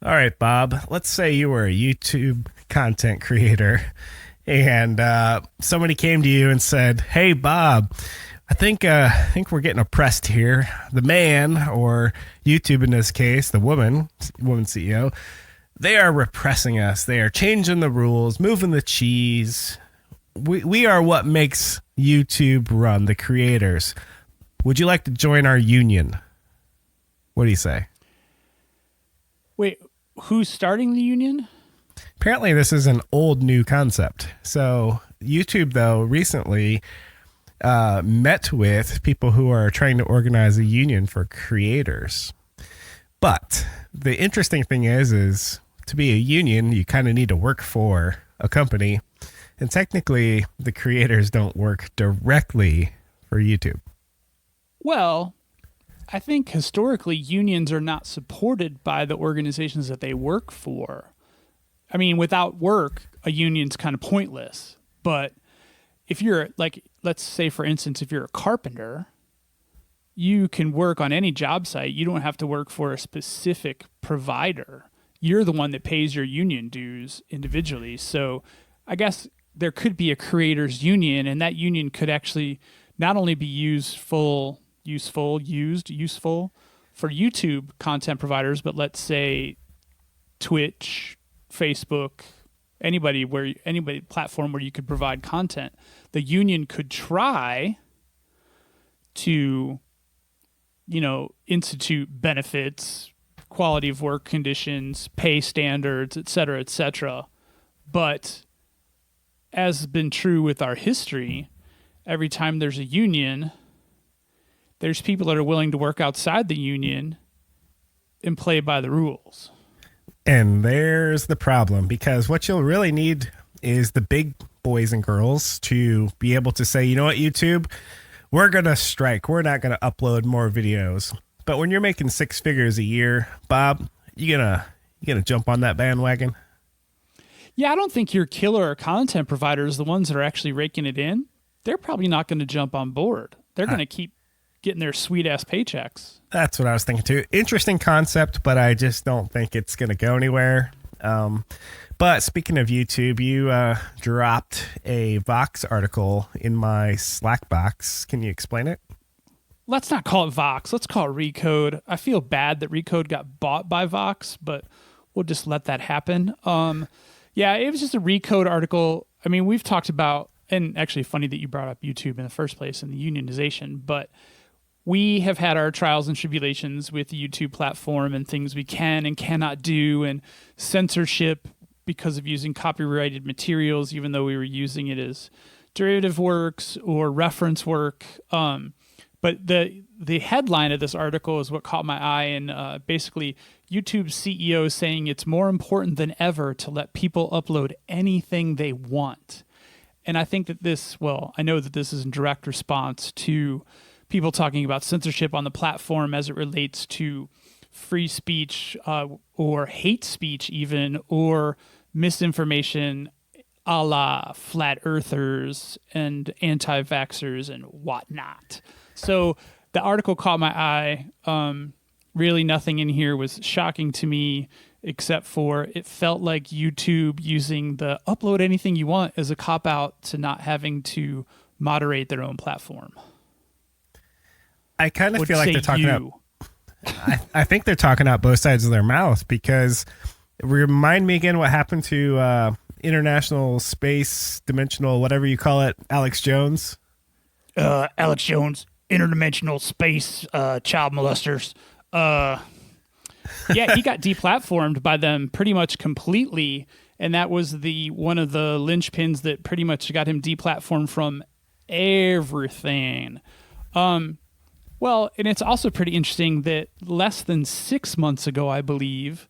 All right, Bob. Let's say you were a YouTube content creator and somebody came to you and said, "Hey, Bob, I think we're getting oppressed here. The man, or YouTube in this case, the woman CEO, they are repressing us. They are changing the rules, moving the cheese. We are what makes YouTube run, the creators. Would you like to join our union?" What do you say? Wait, who's starting the union? Apparently, this is an old new concept. So, YouTube, though, recently met with people who are trying to organize a union for creators. But the interesting thing is to be a union, you kind of need to work for a company. And technically, the creators don't work directly for YouTube. Well, I think historically unions are not supported by the organizations that they work for. I mean, without work, a union's kind of pointless. But if you're like, let's say for instance, if you're a carpenter, you can work on any job site. You don't have to work for a specific provider. You're the one that pays your union dues individually. So I guess there could be a creators union, and that union could actually not only be useful for YouTube content providers, but let's say Twitch, Facebook, anybody platform where you could provide content. The union could try to, institute benefits, quality of work conditions, pay standards, et cetera, et cetera. But as has been true with our history, every time there's a union, there's people that are willing to work outside the union and play by the rules. And there's the problem, because what you'll really need is the big boys and girls to be able to say, you know what, YouTube, we're going to strike. We're not going to upload more videos. But when you're making six figures a year, Bob, you gonna jump on that bandwagon? Yeah, I don't think your killer content providers, the ones that are actually raking it in, they're probably not going to jump on board. They're going to keep getting their sweet ass paychecks. That's what I was thinking too. Interesting concept, but I just don't think it's going to go anywhere. But speaking of YouTube, you dropped a Vox article in my Slack box. Can you explain it? Let's not call it Vox. Let's call it Recode. I feel bad that Recode got bought by Vox, but we'll just let that happen. Yeah, it was just a Recode article. I mean, we've talked about, and actually funny that you brought up YouTube in the first place and the unionization, but we have had our trials and tribulations with the YouTube platform and things we can and cannot do, and censorship because of using copyrighted materials, even though we were using it as derivative works or reference work. But the headline of this article is what caught my eye, and basically YouTube's CEO saying it's more important than ever to let people upload anything they want. And I think that I know that this is in direct response to people talking about censorship on the platform as it relates to free speech or hate speech even, or misinformation a la flat earthers and anti-vaxxers and whatnot. So the article caught my eye. Really nothing in here was shocking to me, except for it felt like YouTube using the upload anything you want as a cop-out to not having to moderate their own platform. I kind of feel like they're talking out. I think they're talking out both sides of their mouth, because remind me again what happened to international space dimensional, whatever you call it, Alex Jones. Alex Jones, interdimensional space child molesters. Yeah, he got deplatformed by them pretty much completely, and that was one of the linchpins that pretty much got him deplatformed from everything. Well, and it's also pretty interesting that less than 6 months ago, I believe,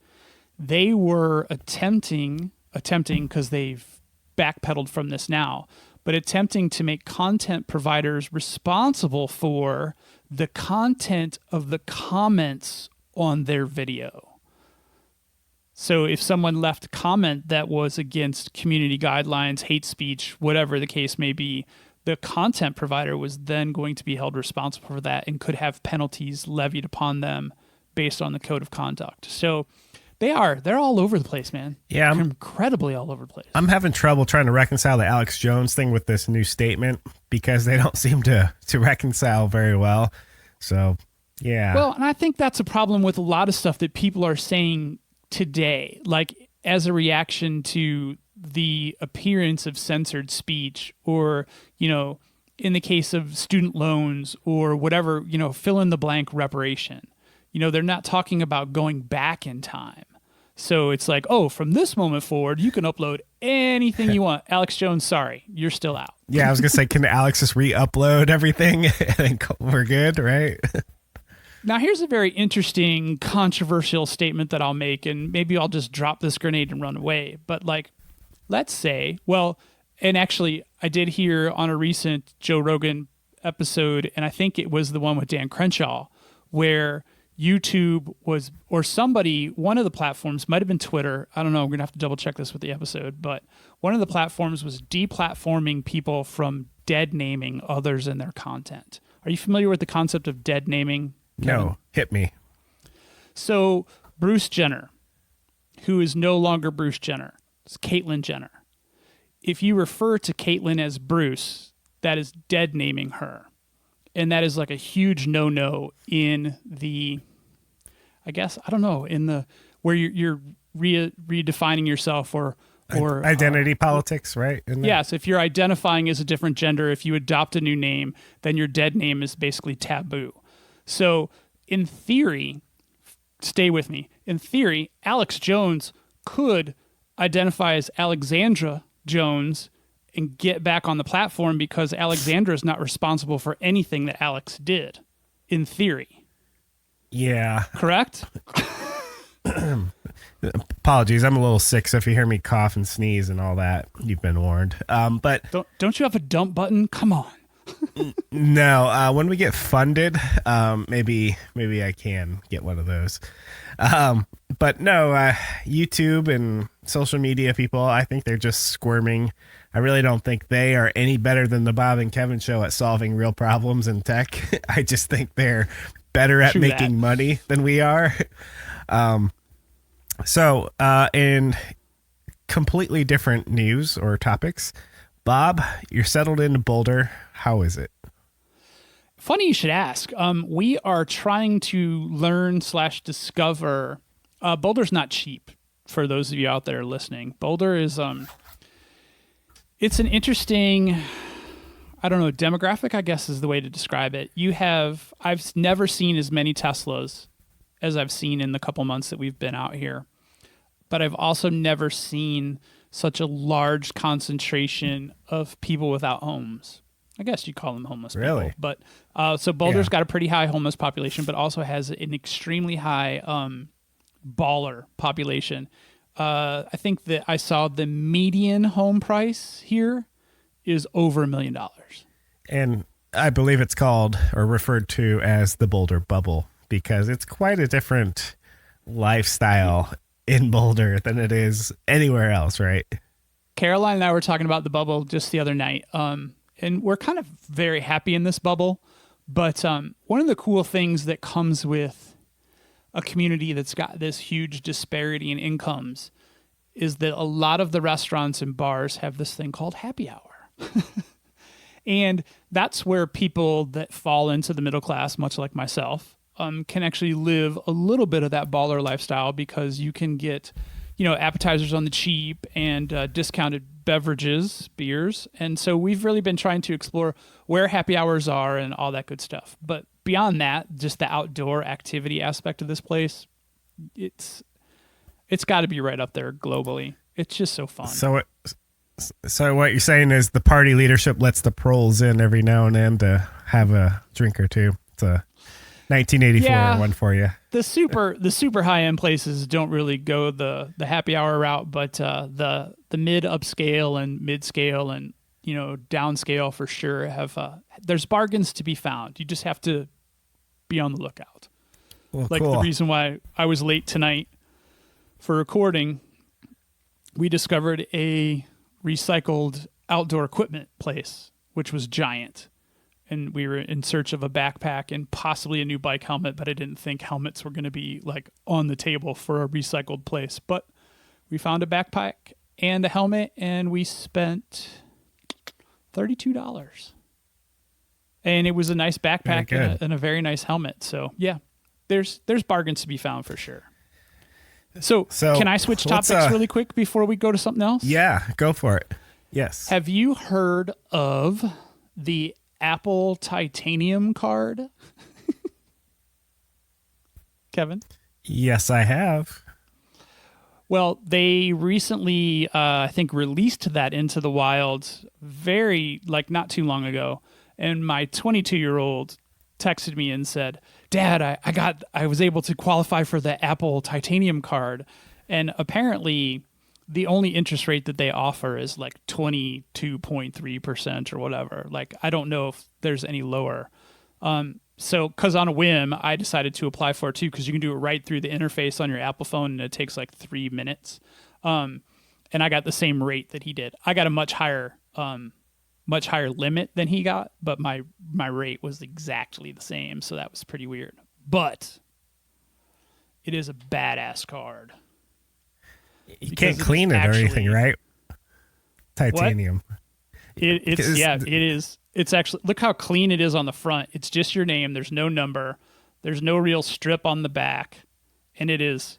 they were attempting, because they've backpedaled from this now, but attempting to make content providers responsible for the content of the comments on their video. So if someone left a comment that was against community guidelines, hate speech, whatever the case may be, the content provider was then going to be held responsible for that and could have penalties levied upon them based on the code of conduct. So They're all over the place, man. Yeah, They're incredibly all over the place. I'm having trouble trying to reconcile the Alex Jones thing with this new statement because they don't seem to reconcile very well. So, yeah. Well, and I think that's a problem with a lot of stuff that people are saying today, like as a reaction to the appearance of censored speech, or, in the case of student loans or whatever, fill in the blank reparation. They're not talking about going back in time. So it's like, oh, from this moment forward, you can upload anything you want. Alex Jones, sorry, you're still out. Yeah, I was going to say, can Alex just re-upload everything and we're good, right? Now, here's a very interesting, controversial statement that I'll make, and maybe I'll just drop this grenade and run away. But, let's say, and actually, I did hear on a recent Joe Rogan episode, and I think it was the one with Dan Crenshaw, where YouTube was, or somebody, one of the platforms, might have been Twitter. I don't know. We're going to have to double check this with the episode. But one of the platforms was deplatforming people from dead naming others in their content. Are you familiar with the concept of dead naming, Kevin? No, hit me. So Bruce Jenner, who is no longer Bruce Jenner, it's Caitlyn Jenner. If you refer to Caitlyn as Bruce, that is dead naming her. And that is like a huge no-no in the, where you're redefining yourself or identity politics, right? Yes, if you're identifying as a different gender, if you adopt a new name, then your dead name is basically taboo. So in theory, stay with me, in theory, Alex Jones could identify as Alexandra Jones and get back on the platform because Alexandra is not responsible for anything that Alex did, in theory. Yeah. Correct? Apologies, I'm a little sick, so if you hear me cough and sneeze and all that, you've been warned. But don't you have a dump button? Come on. No, when we get funded, maybe I can get one of those. But no, YouTube and social media people, I think they're just squirming. I really don't think they are any better than the Bob and Kevin show at solving real problems in tech. I just think they're better at making money than we are. So in completely different news or topics, Bob, you're settled in Boulder. How is it? Funny you should ask. We are trying to learn/discover. Boulder's not cheap for those of you out there listening. Boulder is, it's an interesting, demographic, I guess is the way to describe it. I've never seen as many Teslas as I've seen in the couple months that we've been out here. But I've also never seen such a large concentration of people without homes. I guess you call them homeless really? People. But so Boulder's got a pretty high homeless population, but also has an extremely high baller population. I think that I saw the median home price here is over $1 million. And I believe it's called or referred to as the Boulder bubble because it's quite a different lifestyle in Boulder than it is anywhere else, right? Caroline and I were talking about the bubble just the other night, and we're kind of very happy in this bubble. But one of the cool things that comes with a community that's got this huge disparity in incomes is that a lot of the restaurants and bars have this thing called happy hour. And that's where people that fall into the middle class, much like myself, can actually live a little bit of that baller lifestyle because you can get, appetizers on the cheap and discounted beverages, beers. And so we've really been trying to explore where happy hours are and all that good stuff. But beyond that, just the outdoor activity aspect of this place, it's got to be right up there globally. It's just so fun. So what you're saying is the party leadership lets the proles in every now and then to have a drink or two. It's a 1984 one for you. The super high end places don't really go the happy hour route, but the mid upscale and mid scale and downscale for sure have there's bargains to be found. You just have to be on the lookout. Well, cool. The reason why I was late tonight for recording, we discovered a recycled outdoor equipment place, which was giant. and we were in search of a backpack and possibly a new bike helmet, but I didn't think helmets were going to be like on the table for a recycled place. But we found a backpack and a helmet, and we spent $32. And it was a nice backpack and a very nice helmet. So yeah, there's bargains to be found for sure. So can I switch topics really quick before we go to something else? Yeah, go for it. Yes. Have you heard of the Apple titanium card? Kevin? Yes, I have. Well, they recently, I think, released that into the wild not too long ago. And my 22-year-old texted me and said, Dad, I was able to qualify for the Apple titanium card. And apparently the only interest rate that they offer is like 22.3% or whatever. Like, I don't know if there's any lower. So, because on a whim, I decided to apply for it too, because you can do it right through the interface on your Apple phone, and it takes like 3 minutes. And I got the same rate that he did. I got a much higher limit than he got, but my rate was exactly the same, so that was pretty weird. But it is a badass card. You can't clean it or anything, right? Titanium. It is. It's actually, look how clean it is on the front. It's just your name. There's no number. There's no real strip on the back. And it is,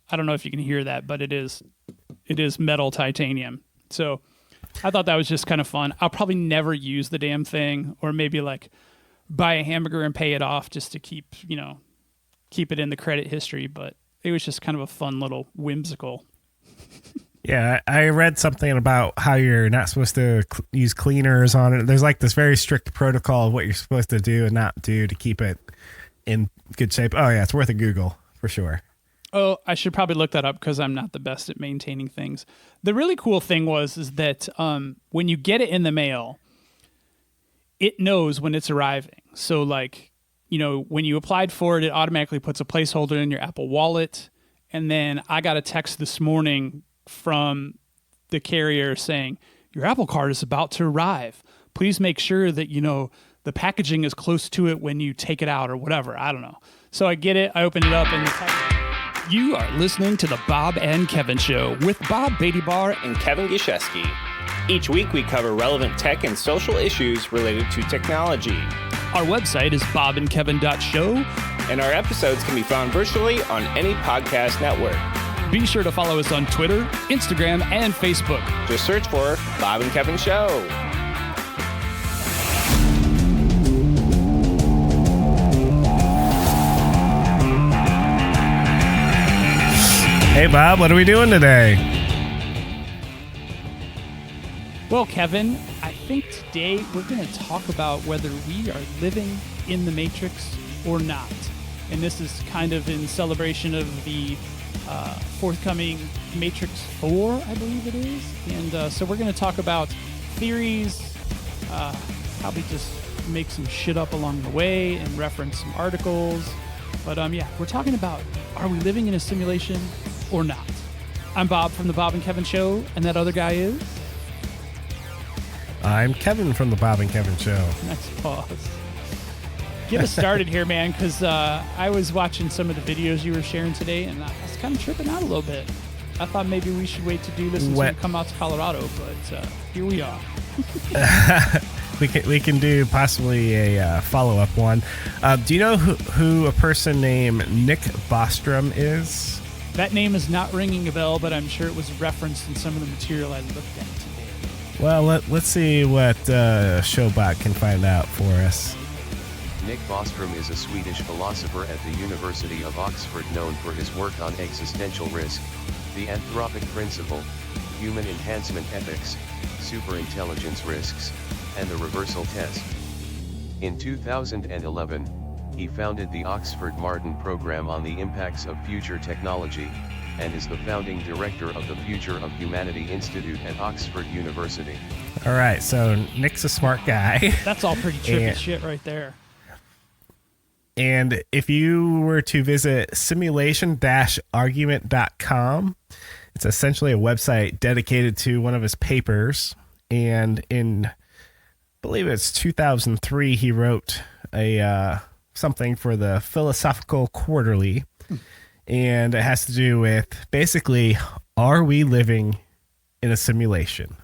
I don't know if you can hear that, but it is metal titanium. So I thought that was just kind of fun. I'll probably never use the damn thing, or maybe like buy a hamburger and pay it off just to keep it in the credit history. But it was just kind of a fun little whimsical. Yeah, I read something about how you're not supposed to use cleaners on it. There's like this very strict protocol of what you're supposed to do and not do to keep it in good shape. Oh, yeah, it's worth a Google for sure. Oh, I should probably look that up because I'm not the best at maintaining things. The really cool thing is that when you get it in the mail, it knows when it's arriving. So like, when you applied for it, it automatically puts a placeholder in your Apple Wallet. And then I got a text this morning from the carrier saying, your Apple Card is about to arrive. Please make sure that, the packaging is close to it when you take it out or whatever. I don't know. So I get it. I open it up and you are listening to the Bob and Kevin Show with Bob Beattybar and Kevin Gishesky. Each week we cover relevant tech and social issues related to technology. Our website is bobandkevin.show. And our episodes can be found virtually on any podcast network. Be sure to follow us on Twitter, Instagram, and Facebook. Just search for Bob and Kevin Show. Hey, Bob, what are we doing today? Well, Kevin, I think today we're going to talk about whether we are living in the Matrix or not. And this is kind of in celebration of the forthcoming Matrix 4, I believe it is. And so we're going to talk about theories, probably just make some shit up along the way and reference some articles. But we're talking about, are we living in a simulation or not? I'm Bob from the Bob and Kevin Show, and that other guy is? I'm Kevin from the Bob and Kevin Show. Nice pause. Get us started here, man, because I was watching some of the videos you were sharing today, and I was kind of tripping out a little bit. I thought maybe we should wait to do this until we come out to Colorado, but here we are. We can do possibly a follow-up one. Do you know who a person named Nick Bostrom is? That name is not ringing a bell, but I'm sure it was referenced in some of the material I looked at today. Well, let's see what Showbot can find out for us. Nick Bostrom is a Swedish philosopher at the University of Oxford known for his work on existential risk, the anthropic principle, human enhancement ethics, superintelligence risks, and the reversal test. In 2011, he founded the Oxford Martin Program on the Impacts of Future Technology, and is the founding director of the Future of Humanity Institute at Oxford University. All right, so Nick's a smart guy. That's all pretty trippy shit right there. And if you were to visit simulation-argument.com, it's essentially a website dedicated to one of his papers. And in believe it's 2003, he wrote a something for the Philosophical Quarterly, and it has to do with basically, are we living in a simulation?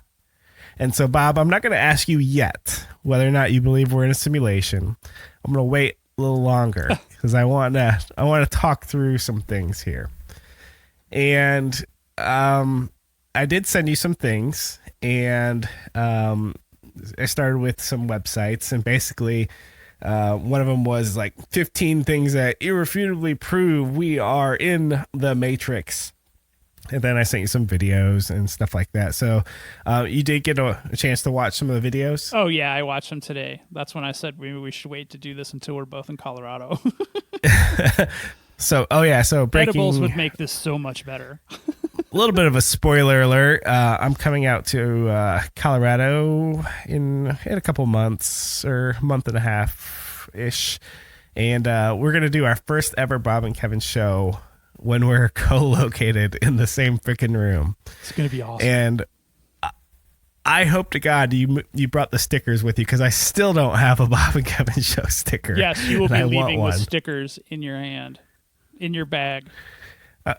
And so, Bob, I'm not going to ask you yet whether or not you believe we're in a simulation. I'm going to wait a little longer because I want to talk through some things here. And I did send you some things, and I started with some websites, and basically one of them was like 15 things that irrefutably prove we are in the Matrix. And then I sent you some videos and stuff like that. So you did get a chance to watch some of the videos? Oh, yeah, I watched them today. That's when I said maybe we should wait to do this until we're both in Colorado. So breaking... Edibles would make this so much better. A little bit of a spoiler alert. I'm coming out to Colorado in a couple months, or month and a half-ish. And we're going to do our first ever Bob and Kevin show when we're co-located in the same freaking room. It's going to be awesome. And I hope to God you brought the stickers with you, because I still don't have a Bob and Kevin show sticker. Yes, you will be leaving with stickers in your hand, in your bag. I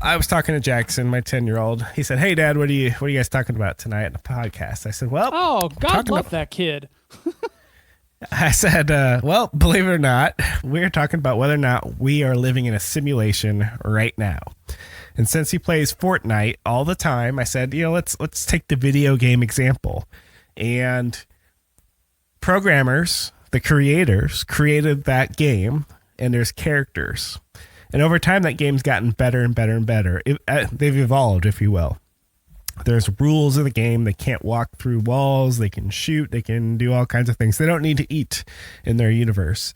was talking to Jackson, my 10-year-old. He said, "Hey, Dad, what are you guys talking about tonight in the podcast?" I said, "Well, oh, God love that kid." I said, well, believe it or not, we're talking about whether or not we are living in a simulation right now. And since he plays Fortnite all the time, I said, let's take the video game example. And programmers, the creators, created that game, and there's characters. And over time, that game's gotten better and better and better. They've evolved, if you will. There's rules of the game. They can't walk through walls. They can shoot. They can do all kinds of things. They don't need to eat in their universe.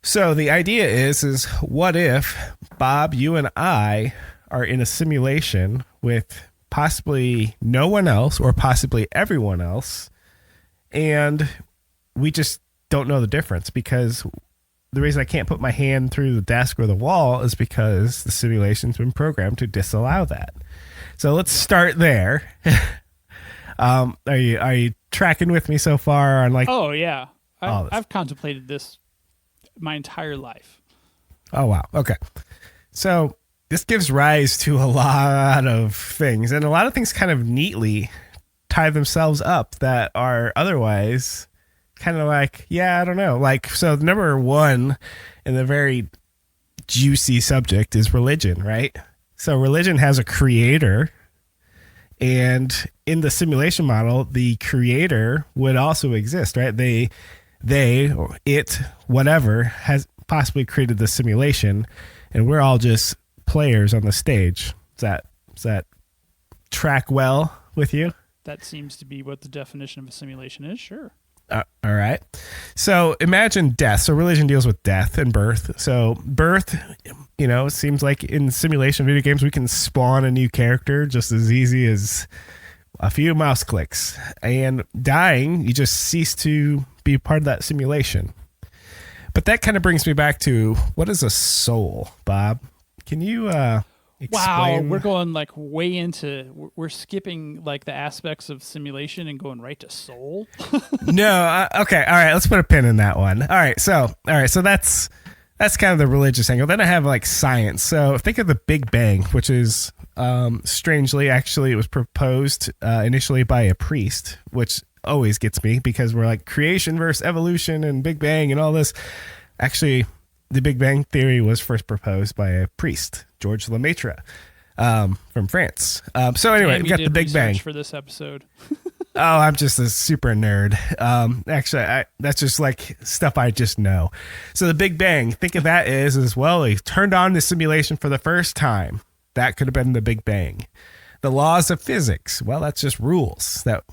So the idea is what if, Bob, you and I are in a simulation with possibly no one else or possibly everyone else, and we just don't know the difference, because the reason I can't put my hand through the desk or the wall is because the simulation's been programmed to disallow that. So let's start there. Are you tracking with me so far on like? Oh yeah, I've contemplated this my entire life. Oh wow. Okay. So this gives rise to a lot of things, and a lot of things kind of neatly tie themselves up that are otherwise kind of like, I don't know. Like, so number one in the very juicy subject is religion, right? So religion has a creator, and in the simulation model, the creator would also exist, right? They or it, whatever, has possibly created the simulation, and we're all just players on the stage. Does that track well with you? That seems to be what the definition of a simulation is. Sure. All right. So imagine death. So religion deals with death and birth. So birth, it seems like in simulation video games, we can spawn a new character just as easy as a few mouse clicks. And dying, you just cease to be part of that simulation. But that kind of brings me back to, what is a soul, Bob? Can you explain? Wow, we're going like way into, we're skipping like the aspects of simulation and going right to soul. No, okay, all right, let's put a pin in that one. All right, so that's kind of the religious angle. Then I have like science. So think of the Big Bang, which is strangely, actually, it was proposed initially by a priest, which always gets me because we're like creation versus evolution and Big Bang and all this. Actually, the Big Bang Theory was first proposed by a priest, George Lemaitre, from France. So anyway, we got the Big Bang for this episode. Oh, I'm just a super nerd. Actually, that's just like stuff I just know. So the Big Bang, think of that as well, he turned on the simulation for the first time. That could have been the Big Bang. The laws of physics, well, that's just rules that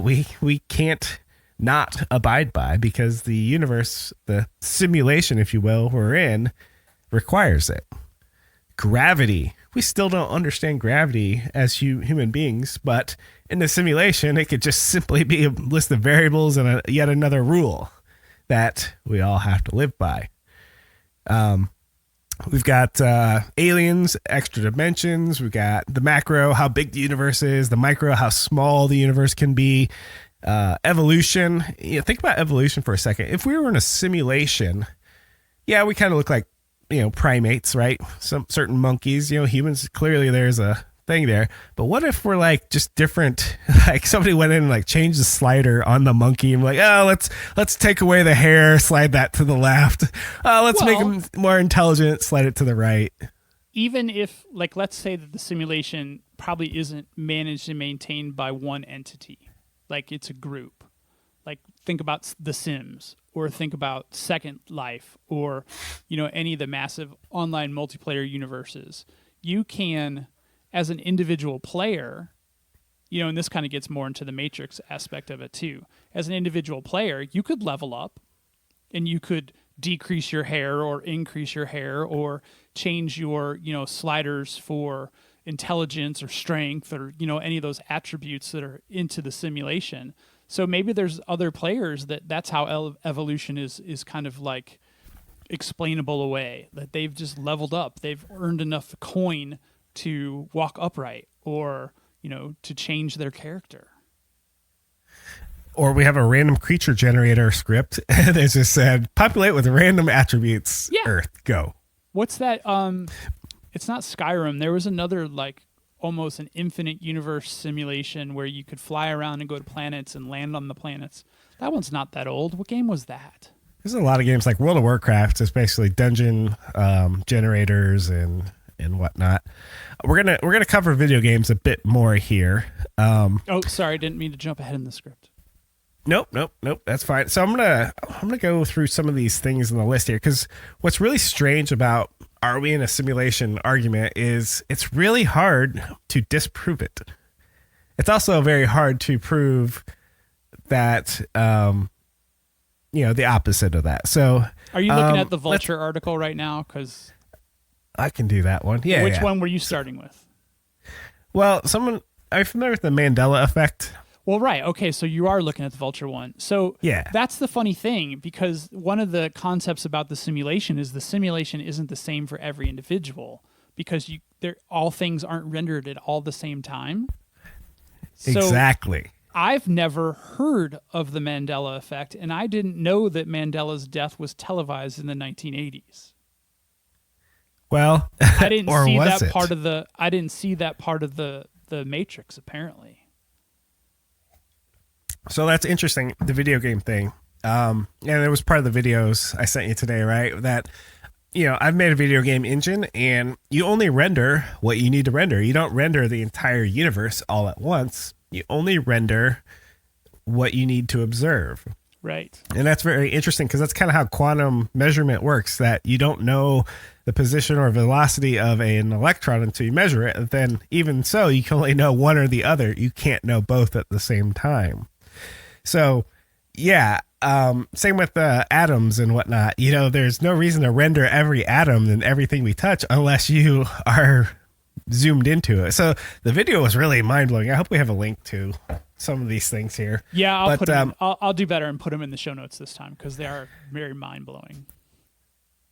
we can't not abide by because the universe, the simulation, if you will, we're in, requires it. Gravity. We still don't understand gravity as human beings, but in the simulation, it could just simply be a list of variables and yet another rule that we all have to live by. We've got aliens, extra dimensions. We've got the macro, how big the universe is. The micro, how small the universe can be. Evolution. Think about evolution for a second. If we were in a simulation, yeah, we kind of look like, primates, right? Some certain monkeys, humans, clearly there's a thing there. But what if we're like just different? Like somebody went in and like changed the slider on the monkey and like, oh, let's take away the hair, slide that to the left. Let's make him more intelligent, slide it to the right. Even if, like, let's say that the simulation probably isn't managed and maintained by one entity, like it's a group. Like think about The Sims, or think about Second Life, or any of the massive online multiplayer universes. You can, as an individual player, and this kind of gets more into the Matrix aspect of it too. As an individual player, you could level up and you could decrease your hair or increase your hair or change your, sliders for intelligence or strength or, any of those attributes that are into the simulation. So maybe there's other players that's how evolution is kind of like explainable away, that they've just leveled up. They've earned enough coin to walk upright or, to change their character. Or we have a random creature generator script that just said, populate with random attributes. Yeah. Earth, go. What's that? It's not Skyrim. There was another like almost an infinite universe simulation where you could fly around and go to planets and land on the planets. That one's not that old. What game was that? There's a lot of games like World of Warcraft. It's basically dungeon generators and whatnot. We're gonna cover video games a bit more here. Oh, sorry, didn't mean to jump ahead in the script. Nope. That's fine. So I'm gonna go through some of these things in the list here, because what's really strange about are we in a simulation argument is it's really hard to disprove it. It's also very hard to prove that the opposite of that. So are you looking at the Vulture article right now? Because I can do that one. Yeah. Which one were you starting with? Well, are you familiar with the Mandela effect? Well, right. Okay, so you are looking at the Vulture one. So yeah, that's the funny thing, because one of the concepts about the simulation is the simulation isn't the same for every individual, because all things aren't rendered at all the same time. So exactly. I've never heard of the Mandela effect, and I didn't know that Mandela's death was televised in the 1980s. Well, I didn't or see was that it? I didn't see that part of the Matrix, apparently. So that's interesting, the video game thing. And it was part of the videos I sent you today, right? That, I've made a video game engine, and you only render what you need to render. You don't render the entire universe all at once. You only render what you need to observe. Right. And that's very interesting, because that's kind of how quantum measurement works, that you don't know the position or velocity of an electron until you measure it. And then even so, you can only know one or the other. You can't know both at the same time. So, yeah, same with atoms and whatnot. There's no reason to render every atom and everything we touch unless you are zoomed into it. So the video was really mind-blowing. I hope we have a link to some of these things here. Yeah, I'll do better and put them in the show notes this time, because they are very mind-blowing.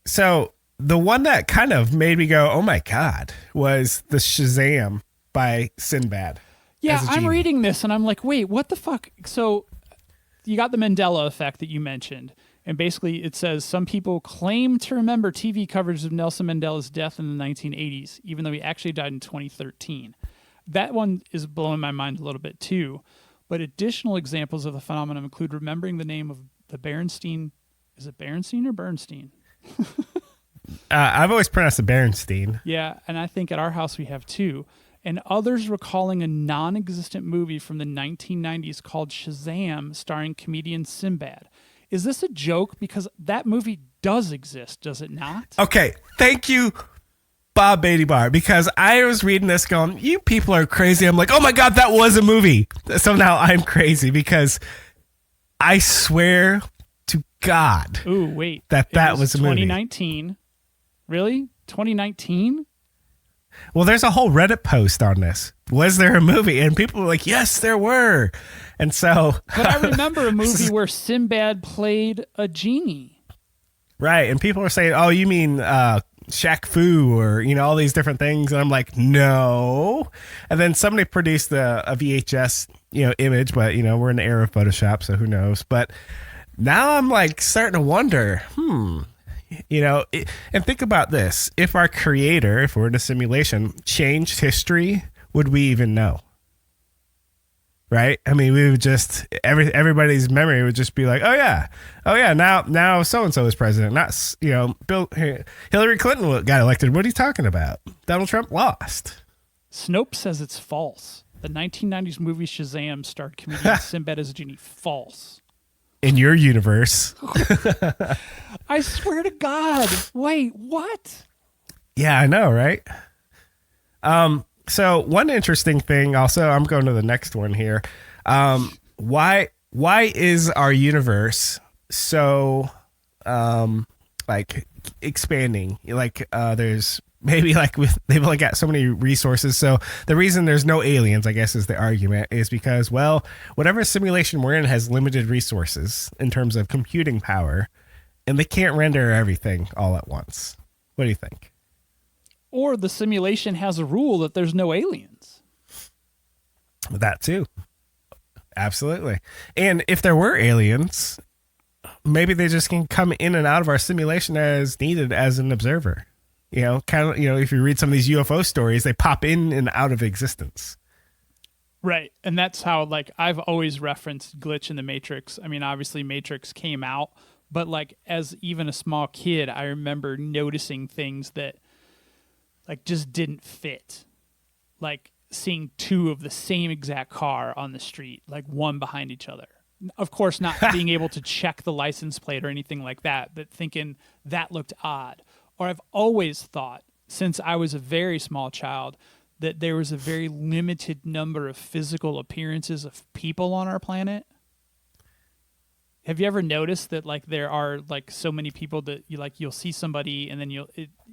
So the one that kind of made me go, oh my God, was the Shazam by Sinbad. Yeah, I'm reading this and I'm like, wait, what the fuck? So you got the Mandela effect that you mentioned. And basically it says some people claim to remember TV coverage of Nelson Mandela's death in the 1980s, even though he actually died in 2013. That one is blowing my mind a little bit too. But additional examples of the phenomenon include remembering the name of the Berenstein. Is it Berenstein or Bernstein? I've always pronounced it Berenstein. Yeah, and I think at our house we have two. And others recalling a non-existent movie from the 1990s called Shazam, starring comedian Sinbad. Is this a joke? Because that movie does exist, does it not? Okay, thank you, Bob Beatty Bar, because I was reading this going, you people are crazy. I'm like, oh my God, that was a movie. So now I'm crazy, because I swear to God that was a movie. 2019. Really? 2019? Well, there's a whole Reddit post on this. Was there a movie? And people were like, yes, there were. And so... But I remember a movie where Sinbad played a genie. Right. And people were saying, oh, you mean Shaq Fu or, all these different things. And I'm like, no. And then somebody produced a VHS, image, but, we're in the era of Photoshop, so who knows. But now I'm like starting to wonder, and think about this. If our creator, if we're in a simulation, changed history, would we even know? Right? I mean, we would just everybody's memory would just be like, oh yeah, now so and so is president. Not Hillary Clinton got elected. What are you talking about? Donald Trump lost. Snopes says it's false. The 1990s movie Shazam starred comedian Sinbad as a genie. False. In your universe. I swear to God. Wait, what? Yeah, I know, right? So one interesting thing also, I'm going to the next one here. Why is our universe so expanding? There's maybe they've only got so many resources. So the reason there's no aliens, I guess, is the argument, is because, well, whatever simulation we're in has limited resources in terms of computing power, and they can't render everything all at once. What do you think? Or the simulation has a rule that there's no aliens. That too. Absolutely. And if there were aliens, maybe they just can come in and out of our simulation as needed as an observer. If you read some of these UFO stories, they pop in and out of existence. Right. And that's how, I've always referenced Glitch in the Matrix. I mean, obviously Matrix came out, but as even a small kid, I remember noticing things that just didn't fit. Seeing two of the same exact car on the street, one behind each other. Of course, not being able to check the license plate or anything like that, but thinking that looked odd. Or I've always thought, since I was a very small child, that there was a very limited number of physical appearances of people on our planet. Have you ever noticed that there are so many people that you'll see somebody and then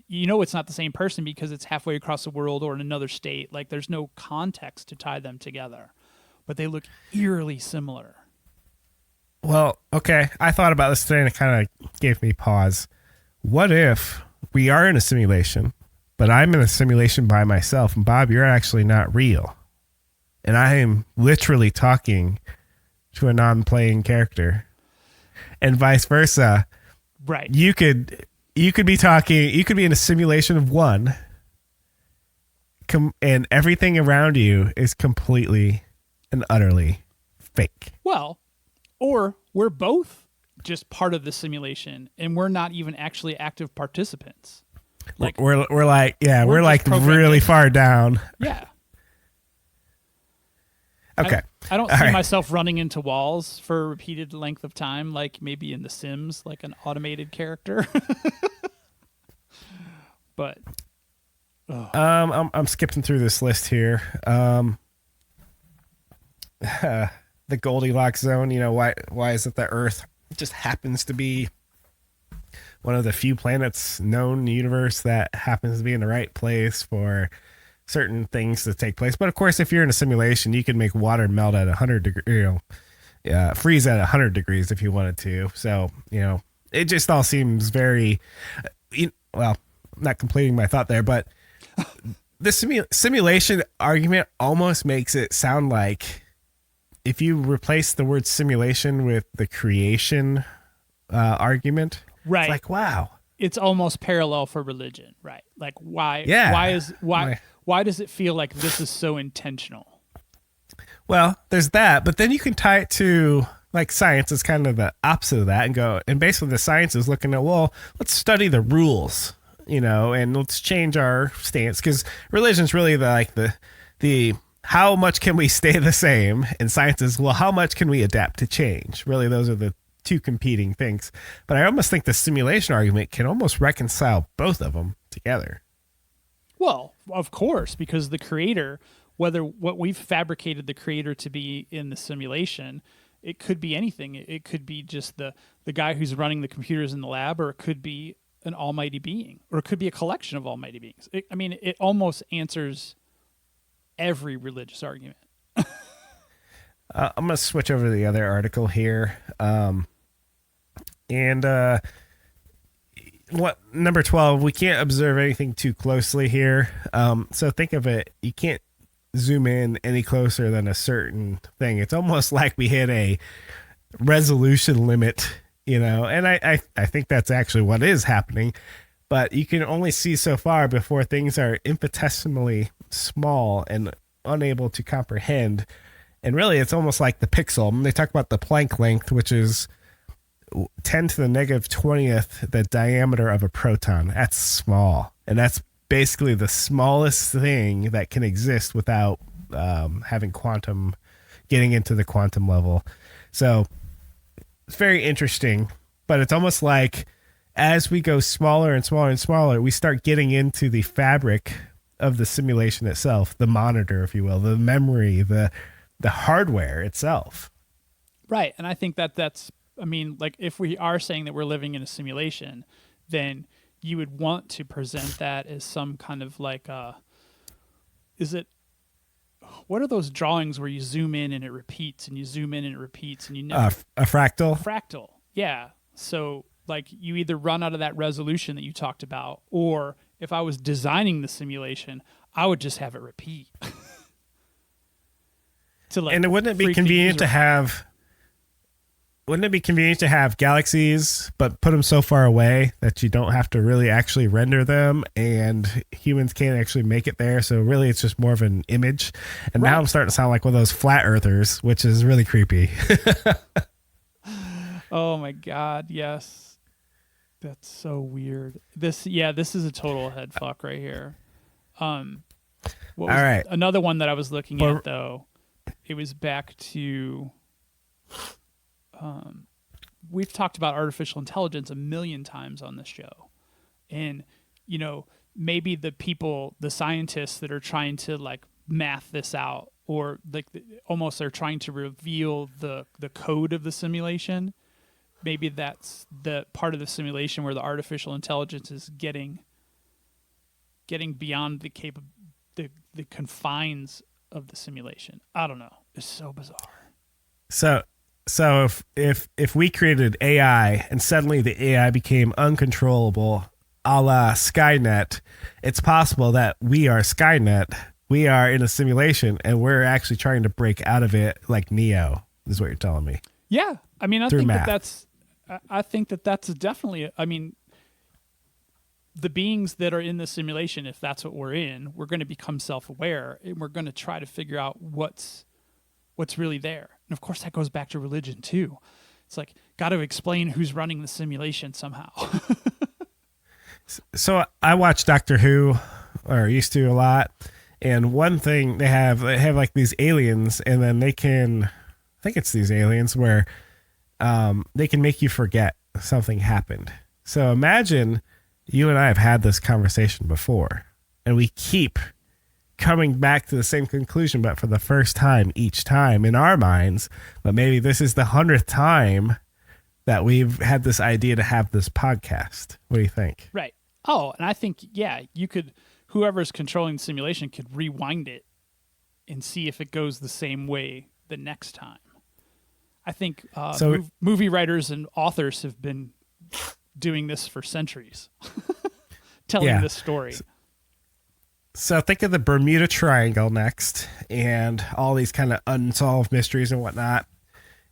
it's not the same person because it's halfway across the world or in another state. There's no context to tie them together, but they look eerily similar. Well, okay. I thought about this today and it kind of gave me pause. What if we are in a simulation, but I'm in a simulation by myself, and Bob, you're actually not real, and I am literally talking to a non-playing character? And vice versa. Right. You could be talking, you could be in a simulation of one, and everything around you is completely and utterly fake. Well, or we're both just part of the simulation and we're not even actually active participants. We're really far down. Yeah. Okay. I don't see myself running into walls for a repeated length of time, like maybe in The Sims, like an automated character. But I'm skipping through this list here. The Goldilocks zone. Why is it that Earth just happens to be one of the few planets known in the universe that happens to be in the right place for certain things to take place? But of course, if you're in a simulation, you can make water melt at 100 degrees, freeze at 100 degrees if you wanted to. So, it just all seems very, not completing my thought there, but the simulation argument almost makes it sound like if you replace the word simulation with the creation argument, right. It's like, wow. It's almost parallel for religion, right? Why does it feel like this is so intentional? Well, there's that, but then you can tie it to science is kind of the opposite of that and basically the science is looking at, well, let's study the rules, and let's change our stance, because religion's really the how much can we stay the same, and science is, well, how much can we adapt to change? Really, those are the two competing things. But I almost think the simulation argument can almost reconcile both of them together. Well, of course, because the creator, whether what we've fabricated the creator to be in the simulation, it could be anything. It could be just the guy who's running the computers in the lab, or it could be an almighty being, or it could be a collection of almighty beings. It almost answers every religious argument. I'm going to switch over to the other article here. what number 12, we can't observe anything too closely here. So think of it, you can't zoom in any closer than a certain thing. It's almost like we hit a resolution limit, and I think that's actually what is happening. But you can only see so far before things are infinitesimally small and unable to comprehend. And really, it's almost like the pixel. They talk about the Planck length, which is 10 to the negative 20th the diameter of a proton. That's small. And that's basically the smallest thing that can exist without getting into the quantum level. So it's very interesting, but it's almost like as we go smaller and smaller and smaller, we start getting into the fabric of the simulation itself, the monitor, if you will, the memory, the hardware itself. Right. And I think that's, like if we are saying that we're living in a simulation, then you would want to present that as some kind of like, what are those drawings where you zoom in and it repeats and you zoom in and it repeats and you never... A fractal? A fractal. Yeah. So like you either run out of that resolution that you talked about, or if I was designing the simulation, I would just have it repeat. And wouldn't it be convenient to have galaxies, but put them so far away that you don't have to really actually render them, and humans can't actually make it there? So really, it's just more of an image. And now I'm starting to sound like one of those flat earthers, which is really creepy. Oh my God, yes. That's so weird. This is a total head fuck right here. All right. Another one that I was looking at though, it was back to we've talked about artificial intelligence a million times on this show. And maybe the scientists that are trying to like math this out, or like almost they're trying to reveal the code of the simulation. Maybe that's the part of the simulation where the artificial intelligence is getting beyond the confines of the simulation. I don't know. It's so bizarre. So if we created AI and suddenly the AI became uncontrollable, a la Skynet, it's possible that we are Skynet. We are in a simulation and we're actually trying to break out of it, like Neo, is what you're telling me. Yeah. I think that's definitely, the beings that are in the simulation, if that's what we're in, we're going to become self-aware and we're going to try to figure out what's really there. And of course that goes back to religion too. It's like, got to explain who's running the simulation somehow. So I watch Doctor Who, or used to, a lot. And one thing they have like these aliens, and then I think it's these aliens where they can make you forget something happened. So imagine you and I have had this conversation before, and we keep coming back to the same conclusion, but for the first time each time in our minds. But maybe this is the 100th time that we've had this idea to have this podcast. What do you think? Right. Oh, and I think, whoever's controlling the simulation could rewind it and see if it goes the same way the next time. I think movie writers and authors have been doing this for centuries, telling this story. So think of the Bermuda Triangle next, and all these kind of unsolved mysteries and whatnot.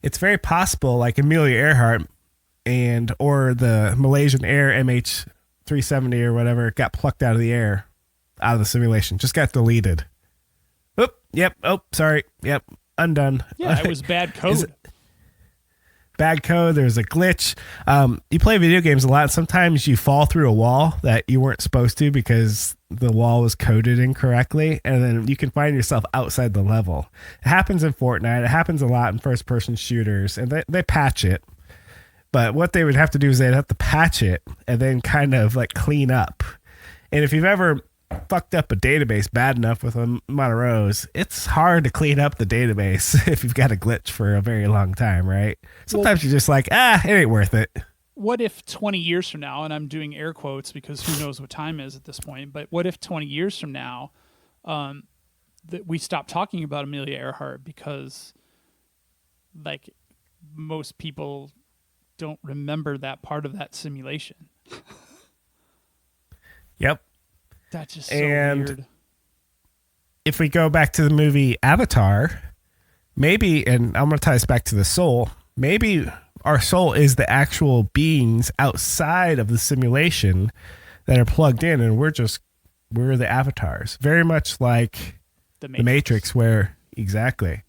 It's very possible, like Amelia Earhart or the Malaysian Air MH370 or whatever, got plucked out of the air, out of the simulation, just got deleted. Oop, yep. Oh, sorry. Yep, undone. Yeah, it was bad code. Bad code. There's a glitch. You play video games a lot. Sometimes you fall through a wall that you weren't supposed to because the wall was coded incorrectly, and then you can find yourself outside the level. It happens in Fortnite. It happens a lot in first-person shooters, and they patch it. But what they would have to do is they'd have to patch it and then kind of like clean up. And if you've ever fucked up a database bad enough with a amount of rows, it's hard to clean up the database if you've got a glitch for a very long time, right? Sometimes you're just like, it ain't worth it. What if 20 years from now, and I'm doing air quotes because who knows what time is at this point, but what if 20 years from now that we stop talking about Amelia Earhart because like most people don't remember that part of that simulation? Yep. That's just so And weird. if we go back to the movie Avatar, maybe, and I'm going to tie this back to the soul, maybe our soul is the actual beings outside of the simulation that are plugged in, and we're the avatars. Very much like The the Matrix, where exactly.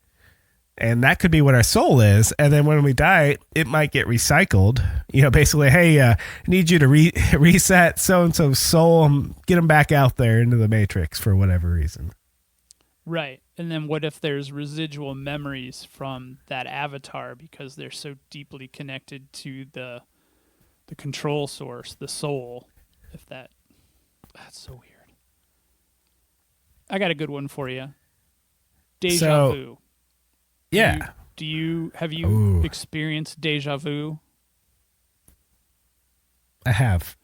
And that could be what our soul is. And then when we die, it might get recycled. You know, basically, hey, I need you to reset so-and-so's soul and get them back out there into the Matrix for whatever reason. Right. And then what if there's residual memories from that avatar because they're so deeply connected to the control source, the soul, if that's so weird. I got a good one for you. Deja vu. Yeah. Have you experienced deja vu? I have.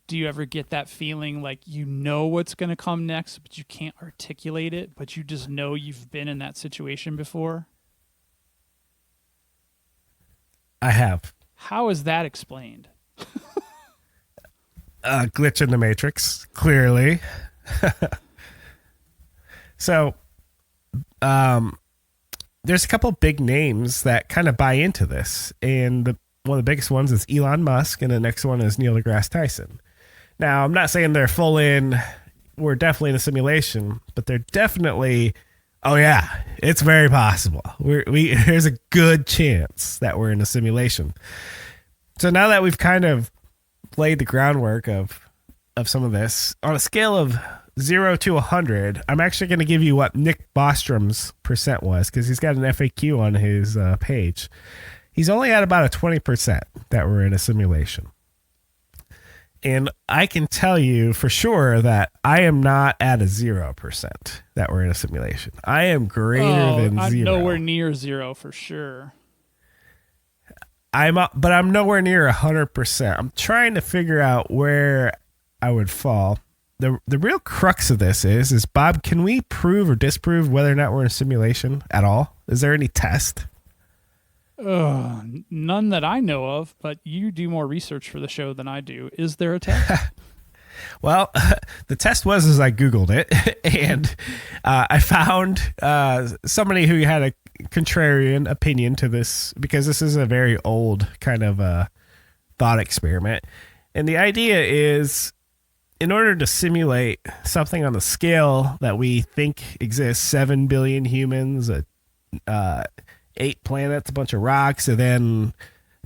Do you ever get that feeling like you know what's going to come next, but you can't articulate it, but you just know you've been in that situation before? I have. How is that explained? Glitch in the Matrix, clearly. So, there's a couple big names that kind of buy into this. And one of the biggest ones is Elon Musk, and the next one is Neil deGrasse Tyson. Now, I'm not saying they're full in, we're definitely in a simulation, but they're definitely, oh yeah, it's very possible. There's a good chance that we're in a simulation. So now that we've kind of laid the groundwork of some of this, on a scale of 0 to 100, I'm actually going to give you what Nick Bostrom's percent was, because he's got an FAQ on his page. He's only at about a 20% that we're in a simulation. And I can tell you for sure that I am not at a 0% that we're in a simulation. I am greater than I'm 0. nowhere near 0 for sure. But I'm nowhere near 100%. I'm trying to figure out where I would fall. The real crux of this is Bob, can we prove or disprove whether or not we're in a simulation at all? Is there any test? None that I know of, but you do more research for the show than I do. Is there a test? Well, the test was as I Googled it, and I found somebody who had a contrarian opinion to this, because this is a very old kind of thought experiment. And the idea is, in order to simulate something on the scale that we think exists, 7 billion humans, 8 planets, a bunch of rocks, and then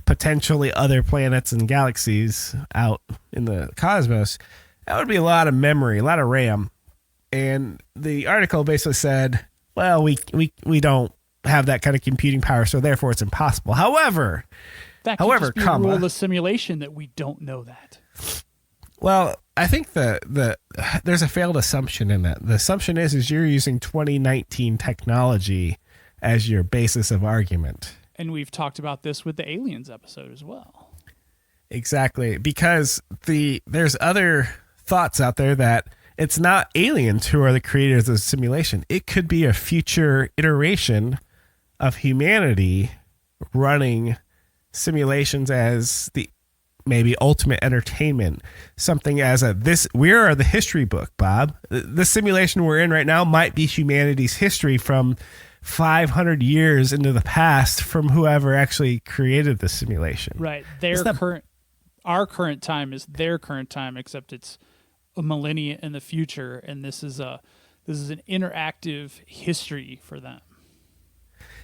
potentially other planets and galaxies out in the cosmos, that would be a lot of memory, a lot of RAM. And the article basically said, well, we don't have that kind of computing power, so therefore it's impossible. However, that could just be a rule of the simulation that we don't know that. Well, I think there's a failed assumption in that. The assumption is you're using 2019 technology as your basis of argument. And we've talked about this with the aliens episode as well. Exactly, because there's other thoughts out there that it's not aliens who are the creators of the simulation. It could be a future iteration of humanity running simulations as the maybe ultimate entertainment, something as we are the history book, Bob. The simulation we're in right now might be humanity's history from 500 years into the past from whoever actually created the simulation. Right. Our current time is their current time, except it's a millennia in the future, and this is an interactive history for them.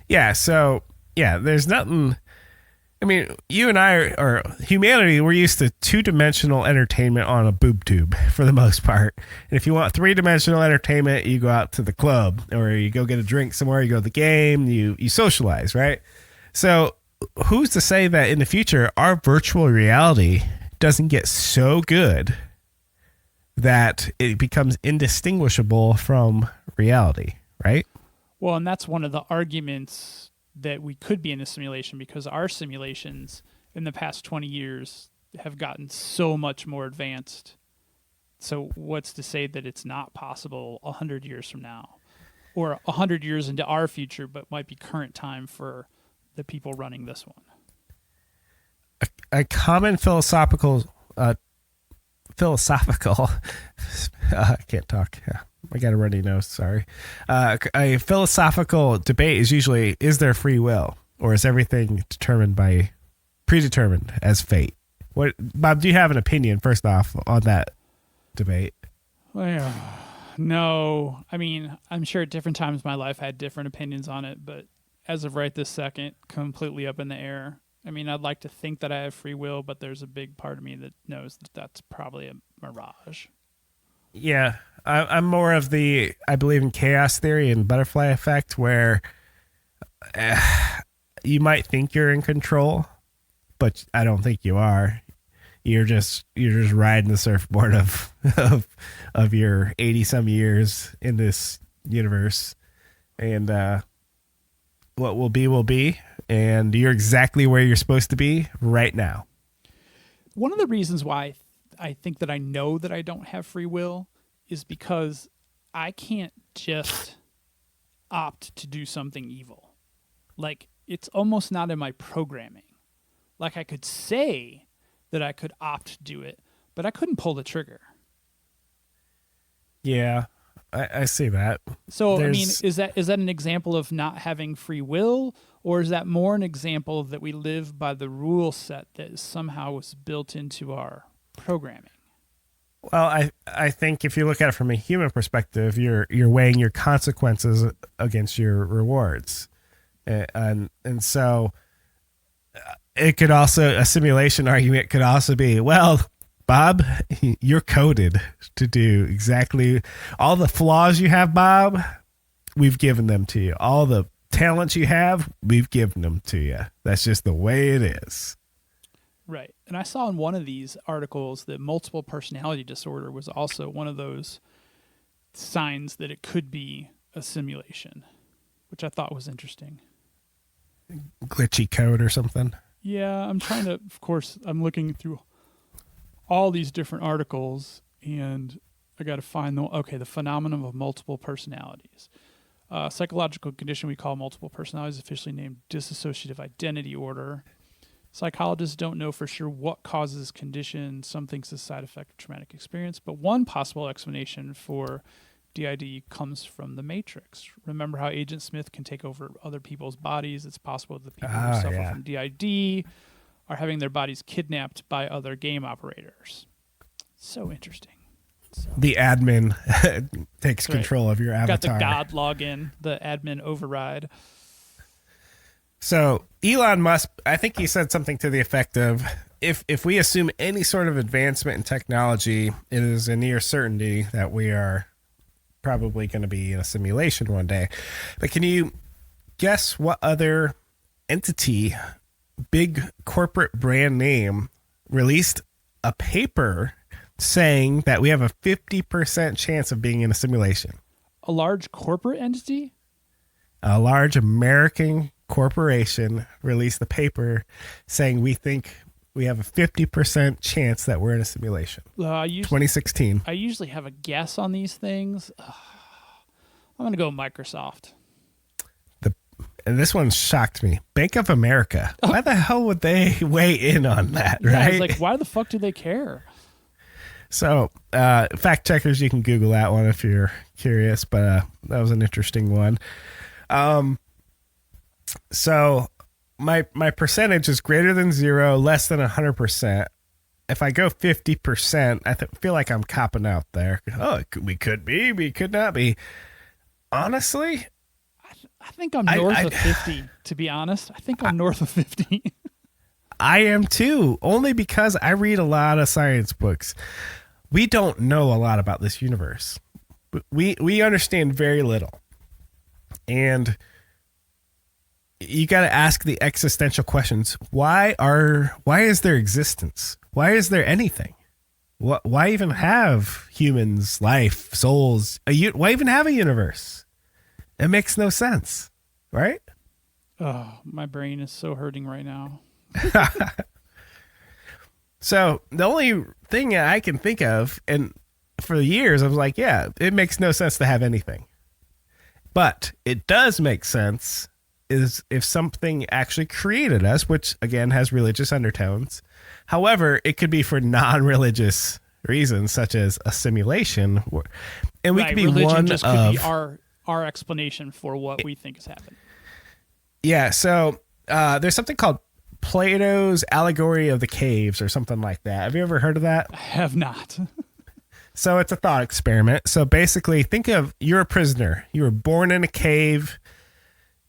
Yeah. So there's nothing. I mean, you and I or humanity, we're used to 2-dimensional entertainment on a boob tube for the most part. And if you want 3-dimensional entertainment, you go out to the club, or you go get a drink somewhere, you go to the game, you socialize, right? So who's to say that in the future, our virtual reality doesn't get so good that it becomes indistinguishable from reality, right? Well, and that's one of the arguments that we could be in a simulation, because our simulations in the past 20 years have gotten so much more advanced. So what's to say that it's not possible 100 years from now, or 100 years into our future, but might be current time for the people running this one? A common philosophical philosophical. I can't talk. Yeah, I got a runny nose. Sorry. A philosophical debate is usually: is there free will, or is everything predetermined as fate? What, Bob? Do you have an opinion first off on that debate? Well, no. I mean, I'm sure at different times in my life I had different opinions on it, but as of right this second, completely up in the air. I mean, I'd like to think that I have free will, but there's a big part of me that knows that that's probably a mirage. Yeah, I'm more of I believe in chaos theory and butterfly effect, where you might think you're in control, but I don't think you are. You're just riding the surfboard of your 80 some years in this universe, and what will be, and you're exactly where you're supposed to be right now. One of the reasons why I think that I know that I don't have free will is because I can't just opt to do something evil. Like, it's almost not in my programming. Like, I could say that I could opt to do it, but I couldn't pull the trigger. Yeah, I see that. So, I mean, is that an example of not having free will, or is that more an example that we live by the rule set that somehow was built into our programming? Well, I think if you look at it from a human perspective, you're weighing your consequences against your rewards, and so it could also, a simulation argument could also be, well, Bob, you're coded to do exactly all the flaws you have, Bob. We've given them to you. All the talents you have, we've given them to you. That's just the way it is. Right. And I saw in one of these articles that multiple personality disorder was also one of those signs that it could be a simulation, which I thought was interesting. Glitchy code or something. Yeah, I'm trying to, of course, I'm looking through all these different articles, and I got to find the phenomenon of multiple personalities. Psychological condition we call multiple personalities, officially named dissociative identity order. Psychologists don't know for sure what causes this condition. Some think it's a side effect of traumatic experience, but one possible explanation for DID comes from the Matrix. Remember how Agent Smith can take over other people's bodies? It's possible that people who suffer from DID are having their bodies kidnapped by other game operators. So interesting. The admin takes control of your avatar. Got the God login, the admin override. So Elon Musk, I think he said something to the effect of, if we assume any sort of advancement in technology, it is a near certainty that we are probably going to be in a simulation one day. But can you guess what other entity, big corporate brand name, released a paper saying that we have a 50% chance of being in a simulation? A large corporate entity? A large American corporation released the paper saying we think we have a 50% chance that we're in a simulation. 2016. I usually have a guess on these things. I'm going to go Microsoft. And this one shocked me. Bank of America. Why the hell would they weigh in on that, right? I was like, why the fuck do they care? So, fact checkers, you can Google that one if you're curious, but that was an interesting one. So my percentage is greater than 0, less than 100%. If I go 50%, I feel like I'm copping out there. Oh, we could be, we could not be. Honestly, I think I'm north of 50, to be honest. I think I'm north of 50. I am too, only because I read a lot of science books. We don't know a lot about this universe. We understand very little. And you got to ask the existential questions. Why is there existence? Why is there anything? Why even have humans, life, souls? Why even have a universe? It makes no sense, right? Oh, my brain is so hurting right now. So the only thing I can think of, and for years I was like, yeah, it makes no sense to have anything. But it does make sense is if something actually created us, which again has religious undertones. However, it could be for non-religious reasons, such as a simulation, and we Right, could be religion one just of could be our explanation for what we think has happened. Yeah, so there's something called Plato's Allegory of the Caves or something like that. Have you ever heard of that? I have not. So it's a thought experiment. So basically, think of you're a prisoner. You were born in a cave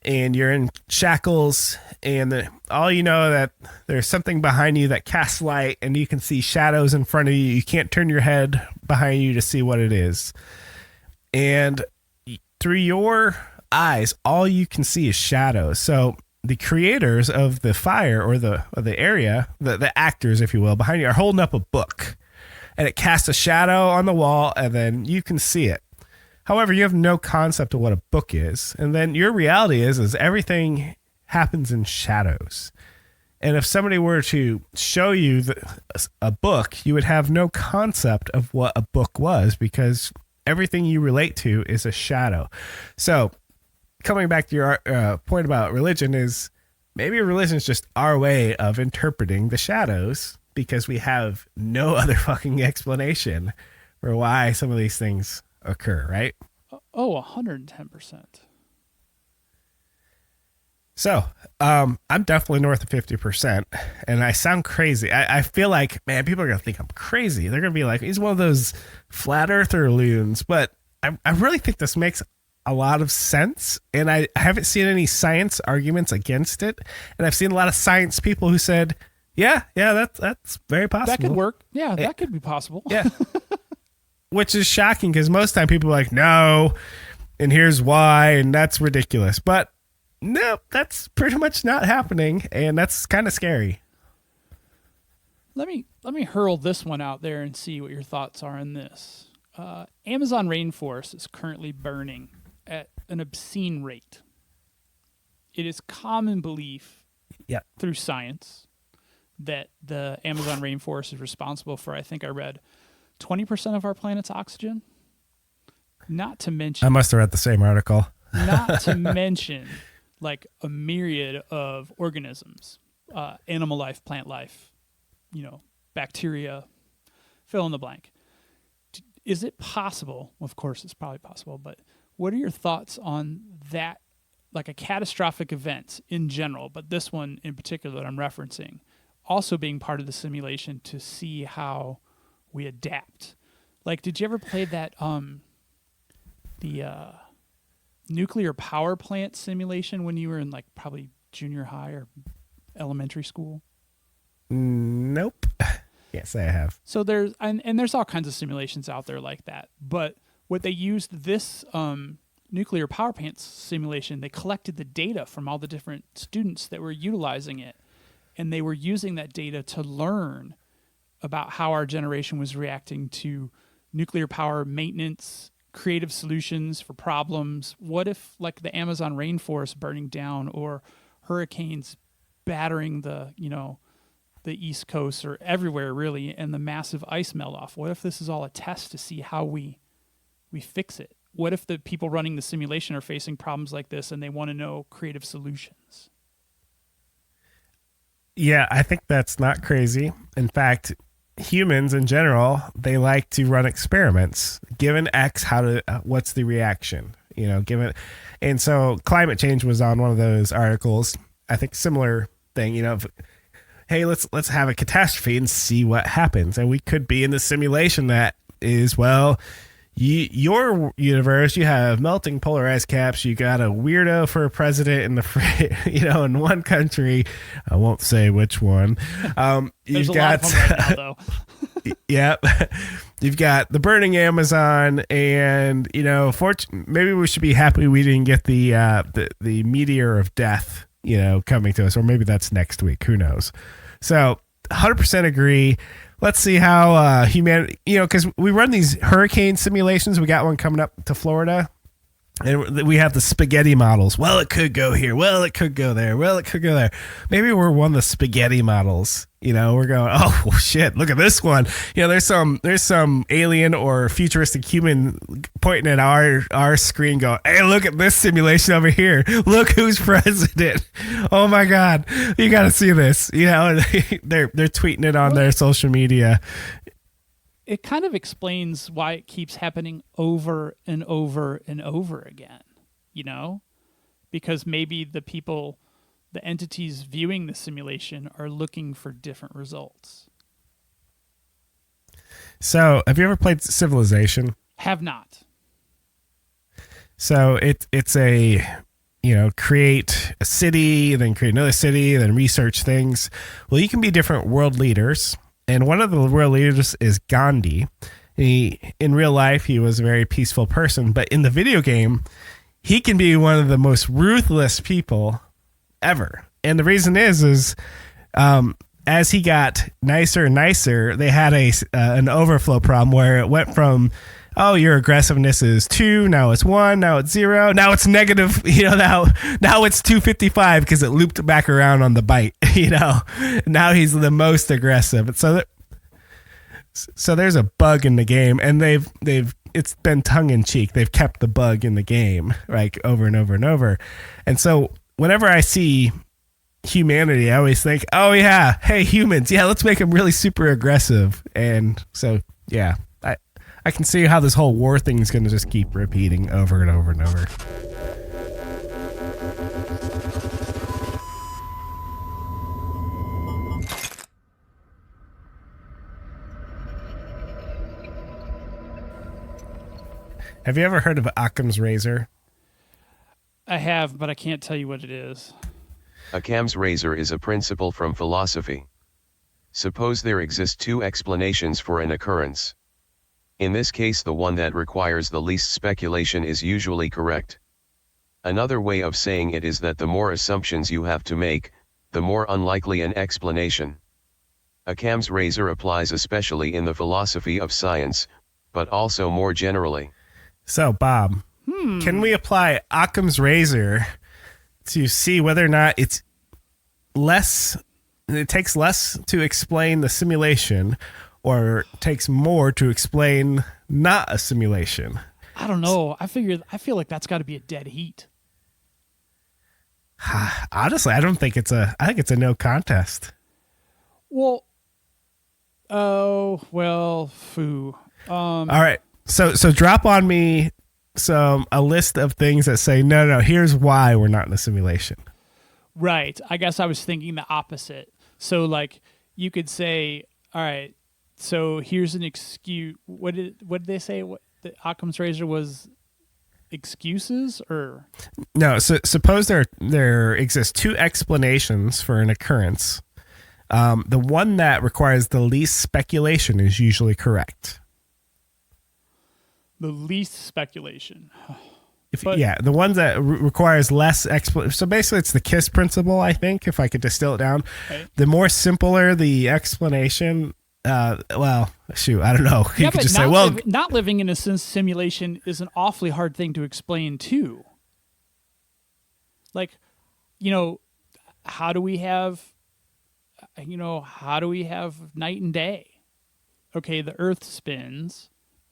and you're in shackles, and all you know that there's something behind you that casts light, and you can see shadows in front of you. You can't turn your head behind you to see what it is. And through your eyes, all you can see is shadows. So the creators of the fire or the area, the actors, if you will, behind you are holding up a book, and it casts a shadow on the wall, and then you can see it. However, you have no concept of what a book is. And then your reality is everything happens in shadows. And if somebody were to show you a book, you would have no concept of what a book was, because everything you relate to is a shadow. So coming back to your point about religion, is maybe religion is just our way of interpreting the shadows, because we have no other fucking explanation for why some of these things occur, right? Oh, 110%. So I'm definitely north of 50%, and I sound crazy. I feel like, man, people are going to think I'm crazy. They're going to be like, he's one of those flat earther loons. But I really think this makes a lot of sense, and I haven't seen any science arguments against it. And I've seen a lot of science people who said, yeah, that's very possible. That could work. Yeah, that could be possible. Yeah. Which is shocking, because most time people are like, no, and here's why, and that's ridiculous. But no, that's pretty much not happening, and that's kind of scary. Let me hurl this one out there and see what your thoughts are on this. Amazon rainforest is currently burning at an obscene rate. It is common belief through science that the Amazon rainforest is responsible for, I think I read, 20% of our planet's oxygen. Not to mention, I must have read the same article. not to mention like a myriad of organisms, animal life, plant life, bacteria, fill in the blank. Is it possible? Well, of course, it's probably possible, but what are your thoughts on that, like a catastrophic event in general, but this one in particular that I'm referencing, also being part of the simulation to see how we adapt? Like, did you ever play that, the nuclear power plant simulation when you were in like probably junior high or elementary school? Nope. Can't say I have. So there's there's all kinds of simulations out there like that. But what they used this nuclear power plant simulation, they collected the data from all the different students that were utilizing it, and they were using that data to learn about how our generation was reacting to nuclear power maintenance, creative solutions for problems. What if, like, the Amazon rainforest burning down, or hurricanes battering the East Coast or everywhere really, and the massive ice melt off? What if this is all a test to see how we fix it? What if the people running the simulation are facing problems like this and they want to know creative solutions? Yeah, I think that's not crazy. In fact, humans in general, they like to run experiments. Given X, what's the reaction? Given, and so climate change was on one of those articles. I think similar thing. Hey, let's have a catastrophe and see what happens. And we could be in the simulation that is, well, your universe, you have melting polar ice caps. You got a weirdo for a president in one country. I won't say which one. There's a lot of them right now, though. Yep. You've got the burning Amazon, and maybe we should be happy we didn't get the meteor of death, coming to us, or maybe that's next week. Who knows? So 100% agree. Let's see how humanity, because we run these hurricane simulations. We got one coming up to Florida, and we have the spaghetti models. Well, it could go here. Well, it could go there. Well, it could go there. Maybe we're one of the spaghetti models. We're going, oh, well, shit, look at this one. There's some alien or futuristic human pointing at our screen going, hey, look at this simulation over here. Look who's president. Oh my God. You got to see this. They're tweeting it on their social media. it kind of explains why it keeps happening over and over and over again, you know? Because maybe the entities viewing the simulation are looking for different results. So, have you ever played Civilization? Have not. So it's a, create a city, then create another city, then research things. Well, you can be different world leaders. And one of the world leaders is Gandhi. In real life, he was a very peaceful person. But in the video game, he can be one of the most ruthless people ever. And the reason is as he got nicer and nicer, they had an overflow problem where it went from, oh, your aggressiveness is 2, now it's 1, now it's 0, now it's negative, now it's 255 because it looped back around on the bite, Now he's the most aggressive. So there's a bug in the game, and it's been tongue in cheek. They've kept the bug in the game, like over and over and over. And so whenever I see humanity, I always think, oh yeah, hey humans, yeah, let's make them really super aggressive. And so, yeah, I can see how this whole war thing is going to just keep repeating over and over and over. Have you ever heard of Occam's razor? I have, but I can't tell you what it is. Occam's razor is a principle from philosophy. Suppose there exist 2 explanations for an occurrence. In this case, the one that requires the least speculation is usually correct. Another way of saying it is that the more assumptions you have to make, the more unlikely an explanation. Occam's razor applies especially in the philosophy of science, but also more generally. So, Bob, can we apply Occam's razor to see whether or not it takes less to explain the simulation, or takes more to explain not a simulation? I don't know. I feel like that's got to be a dead heat. Honestly, I think it's a no contest. Well, foo. All right. So drop on me a list of things that say, no, here's why we're not in a simulation. Right. I guess I was thinking the opposite. So like you could say, all right, so here's an excuse. What did they say? What the Occam's razor was? Excuses or no? So suppose there exists 2 explanations for an occurrence. The one that requires the least speculation is usually correct. The least speculation. The ones that requires less explanation. So basically, it's the KISS principle. I think if I could distill it down, okay. The more simpler the explanation. I don't know. You could just say, not living in a simulation is an awfully hard thing to explain too. Like, how do we have night and day? Okay, the Earth spins.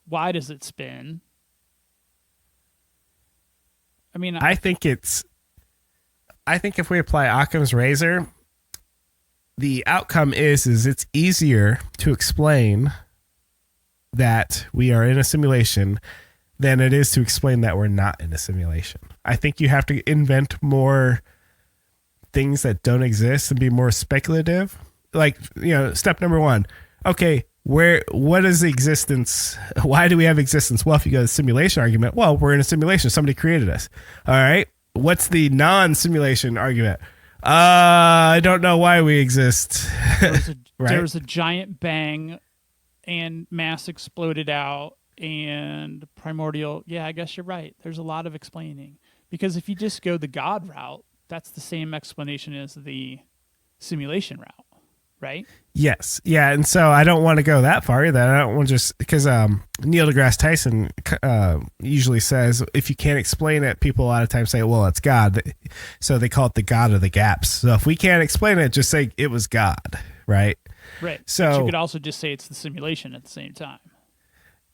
Why does it spin? I think if we apply Occam's razor, the outcome is it's easier to explain that we are in a simulation than it is to explain that we're not in a simulation. I think you have to invent more things that don't exist and be more speculative. Like, step number 1. Okay, what is existence? Why do we have existence? Well, if you go to the simulation argument, well, we're in a simulation. Somebody created us. All right. What's the non-simulation argument? I don't know why we exist. Right? There was a giant bang and mass exploded out and primordial. Yeah, I guess you're right. There's a lot of explaining, because if you just go the God route, that's the same explanation as the simulation route. Right? Yes. Yeah. And so I don't want to go that far either. I don't want to just, because Neil deGrasse Tyson usually says, if you can't explain it, people a lot of times say, well, it's God. So they call it the God of the gaps. So if we can't explain it, just say it was God. Right. Right. So but you could also just say it's the simulation at the same time.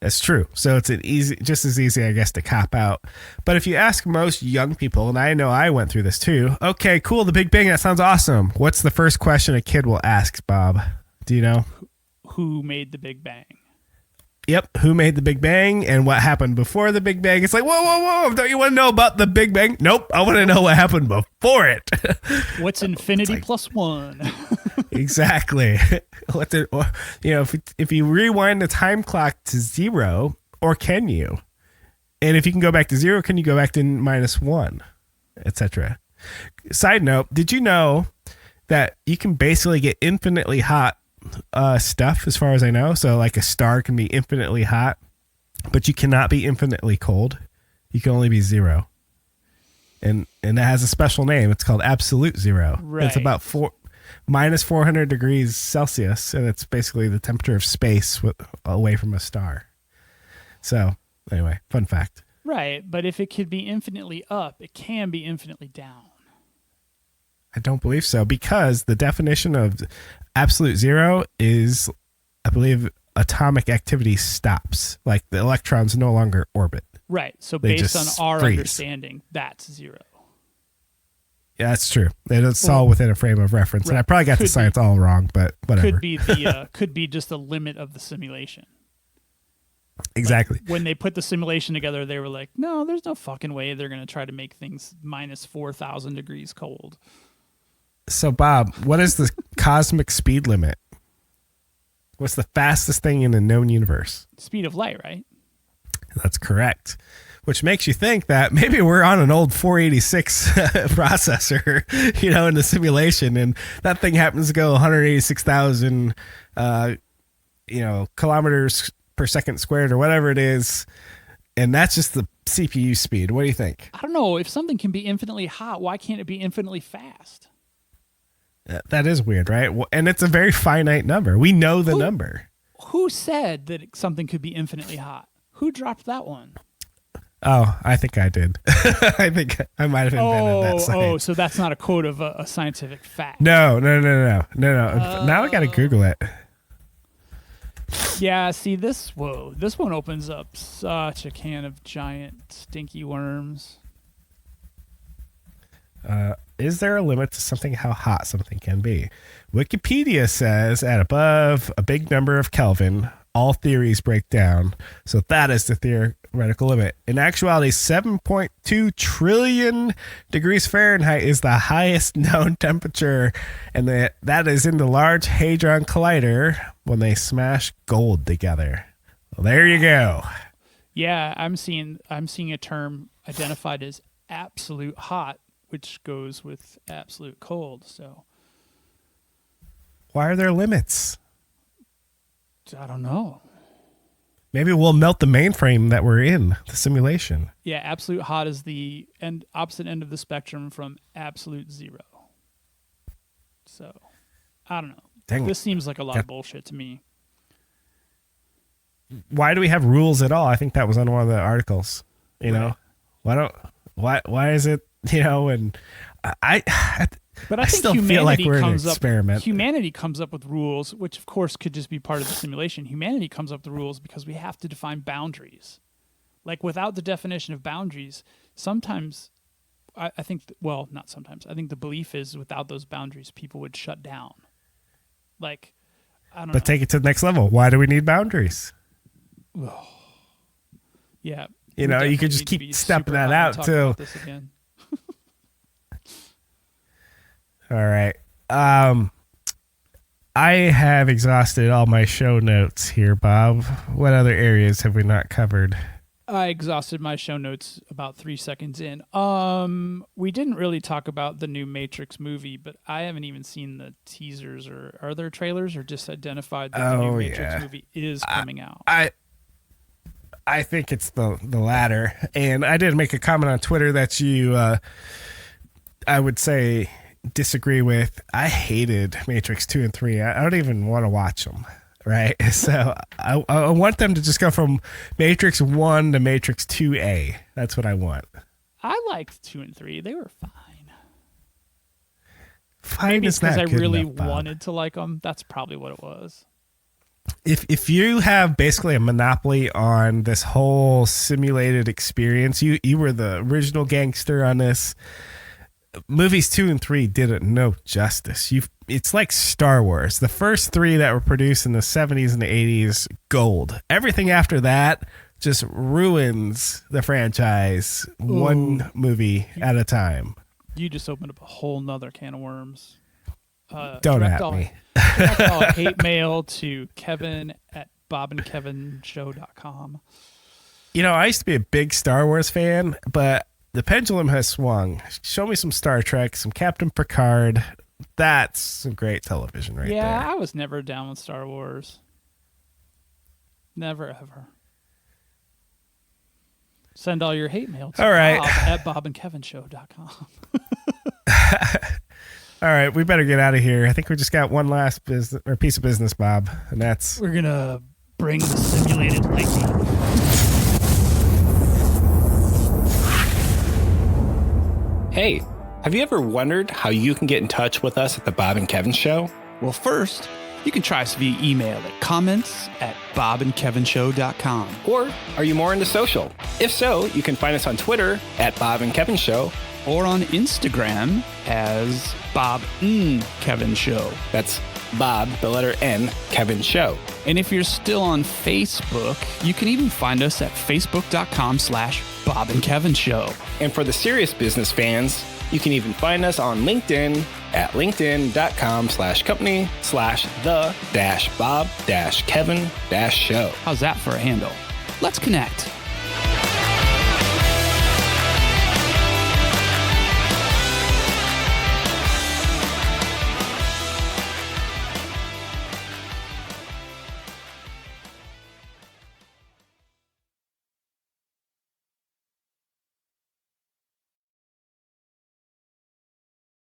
That's true. So it's just as easy, I guess, to cop out. But if you ask most young people, and I know I went through this too. Okay, cool. The Big Bang. That sounds awesome. What's the first question a kid will ask, Bob? Do you know? Who made the Big Bang? Yep. Who made the Big Bang and what happened before the Big Bang? It's like, whoa, whoa, whoa. Don't you want to know about the Big Bang? Nope. I want to know what happened before it. What's infinity plus one? Exactly. If you rewind the time clock to 0, or can you? And if you can go back to 0, can you go back to -1, etc.? Side note, did you know that you can basically get infinitely hot stuff, as far as I know? So like a star can be infinitely hot, but you cannot be infinitely cold. You can only be 0. And that has a special name. It's called absolute 0. Right. It's about -400 degrees Celsius, and it's basically the temperature of space away from a star. So anyway, fun fact. Right, but if it could be infinitely up, it can be infinitely down. I don't believe so, because the definition of absolute 0 is, I believe, atomic activity stops. Like the electrons no longer orbit. Right, so They based on just our freeze. understanding, that's 0. Yeah, that's true. It's all within a frame of reference. And I probably got the science all wrong, but whatever. Could be just the limit of the simulation. Exactly. Like when they put the simulation together, they were like, no, there's no fucking way they're going to try to make things -4,000 degrees cold. So, Bob, what is the cosmic speed limit? What's the fastest thing in the known universe? Speed of light, right? That's correct. Which makes you think that maybe we're on an old 486 processor, in the simulation, and that thing happens to go 186,000, kilometers per second squared or whatever it is, and that's just the CPU speed. What do you think? I don't know. If something can be infinitely hot, why can't it be infinitely fast? That is weird, right? And it's a very finite number. We know the number. Who said that something could be infinitely hot? Who dropped that one? Oh, I think I did. I think I might have invented that science. Oh, so that's not a quote of a scientific fact. No. Now I got to Google it. Yeah, see, this one opens up such a can of giant stinky worms. Is there a limit to how hot something can be? Wikipedia says at above a big number of Kelvin, all theories break down. So that is the theoretical limit. In actuality, 7.2 trillion degrees Fahrenheit is the highest known temperature, and that is in the Large Hadron Collider when they smash gold together. Well, there you go. Yeah, I'm seeing a term identified as absolute hot, which goes with absolute cold. So why are there limits? I don't know. Maybe we'll melt the mainframe that we're in, the simulation. Yeah, absolute hot is the opposite end of the spectrum from absolute 0. So, I don't know. Dang. This seems like a lot of bullshit to me. Why do we have rules at all? I think that was on one of the articles. Why is it, and But I think still feel like we're in an experiment. Humanity comes up with rules, which of course could just be part of the simulation. Humanity comes up with the rules because we have to define boundaries. Like without the definition of boundaries, sometimes I think, not sometimes. I think the belief is without those boundaries, people would shut down. Like, I don't know. But take it to the next level. Why do we need boundaries? Yeah. You could just keep stepping that out too. All right. I have exhausted all my show notes here, Bob. What other areas have we not covered? I exhausted my show notes about 3 seconds in. We didn't really talk about the new Matrix movie, but I haven't even seen the teasers or are there trailers or just identified that the new Matrix movie is coming out. I think it's the latter. And I did make a comment on Twitter that you, I would say, disagree with. I hated Matrix 2 and 3. I don't even want to watch them. Right. So I want them to just go from Matrix 1 to Matrix 2A. That's what I want. I liked 2 and 3. They were fine. Maybe it's because I really wanted to like them. That's probably what it was. If you have basically a monopoly on this whole simulated experience, you were the original gangster on this. movies 2 and 3 didn't know justice. It's like Star Wars. The first 3 that were produced in the 70s and the 80s, gold. Everything after that just ruins the franchise one movie at a time. You just opened up a whole nother can of worms. Don't at me. Direct all hate mail to Kevin at bobandkevinshow.com. You know, I used to be a big Star Wars fan, but the pendulum has swung. Show me some Star Trek, some Captain Picard. That's some great television right there. Yeah, I was never down with Star Wars. Never, ever. Send all your hate mail to all right. Bob at bobandkevinshow.com. All right, we better get out of here. I think we just got one last piece of business, Bob, and that's... We're going to bring the simulated lightning. Hey, have you ever wondered how you can get in touch with us at the Bob and Kevin Show? Well, first, you can try us via email at comments@bobandkevinshow.com. Or are you more into social? If so, you can find us on Twitter at Bob and Kevin Show. Or on Instagram as Bob Kevin Show. That's Bob, the letter N, Kevin Show. And if you're still on Facebook, you can even find us at facebook.com/Bob and Kevin Show. And for the serious business fans, you can even find us on LinkedIn at linkedin.com/company/the-Bob-Kevin-Show. How's that for a handle? Let's connect.